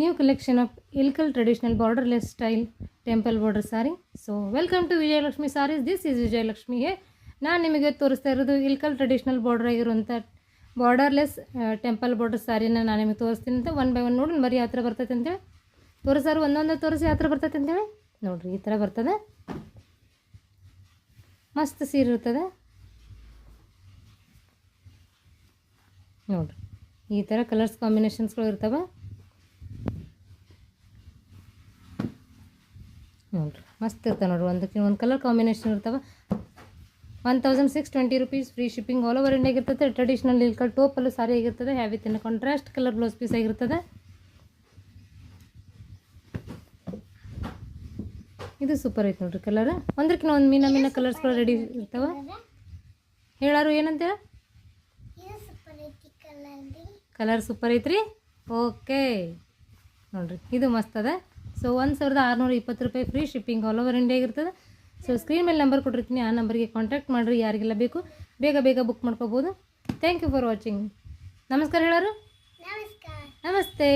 New collection of Ilkal traditional borderless style temple border saree. So welcome to Vijay Lakshmi sarees. This is Vijay Lakshmi here. ನಾನು ನಿಮಗೆ ತೋರಿಸ್ತಾ ಇರೋದು Ilkal traditional border ಆಗಿರುವಂಥ borderless temple border ಸ್ಯಾರಿನ ನಾನು ನಿಮಗೆ ತೋರಿಸ್ತೀನಿ ಅಂತ ಒನ್ ಬೈ ಒನ್ ನೋಡಿ ಬರೀ ಯಾವ ಥರ ಬರ್ತೈತೆ ಅಂತೇಳಿ ತೋರಿಸಾರು ಒಂದೊಂದೇ ತೋರಿಸಿ ಯಾವ ಥರ ಬರ್ತೈತೆ ಅಂತೇಳಿ ನೋಡಿರಿ. ಈ ಥರ ಬರ್ತದೆ, ಮಸ್ತ್ ಸೀರೆ ಇರ್ತದೆ ನೋಡಿರಿ. ಈ ಥರ ಕಲರ್ಸ್ ಕಾಂಬಿನೇಷನ್ಸ್ಗಳು ಇರ್ತವೆ ನೋಡಿರಿ, ಮಸ್ತ್ ಇರ್ತವೆ ನೋಡಿರಿ. ಒಂದಕ್ಕೆ ಒಂದು ಕಲರ್ ಕಾಂಬಿನೇಷನ್ ಇರ್ತವೆ. 1620 rupees free shipping all over ಇಂಡಿಯಾಗೆ ಇರ್ತದೆ. ಟ್ರೆಡಿಷ್ನಲ್ ಇಲ್ಕಲ್ ಟೋಪಲ್ಲೂ ಸಾರಿ ಆಗಿರ್ತದೆ. Have with in contrast colour blouse piece ಆಗಿರ್ತದೆ. ಇದು ಸೂಪರ್ ಐತೆ ನೋಡಿರಿ ಕಲರ್. ಒಂದಕ್ಕಿಂತ ಒಂದು ಮೀನ ಕಲರ್ಸ್ಗಳು ರೆಡಿ ಇರ್ತವೆ. ಹೇಳಾರು ಏನಂತ ಕಲರ್ ಸೂಪರ್ ಐತ್ರಿ. ಓಕೆ ನೋಡಿರಿ, ಇದು ಮಸ್ತ್ ಅದ. ಸೊ 1620 ರೂಪಾಯಿ ಫ್ರೀ ಶಿಪ್ಪಿಂಗ್ ಆಲ್ ಓವರ್ ಇಂಡಿಯಾಗೆ ಇರ್ತದೆ. ಸೊ ಸ್ಕ್ರೀನ್ ಮೇಲೆ ನಂಬರ್ ಕೊಟ್ಟಿರ್ತೀನಿ, ಆ ನಂಬರ್ಗೆ ಕಾಂಟ್ಯಾಕ್ಟ್ ಮಾಡಿರಿ. ಯಾರಿಗೆಲ್ಲ ಬೇಕು ಬೇಗ ಬುಕ್ ಮಾಡ್ಕೋಬೋದು. Thank you for watching. ನಮಸ್ಕಾರ ಹೇಳೋರು. ನಮಸ್ತೆ.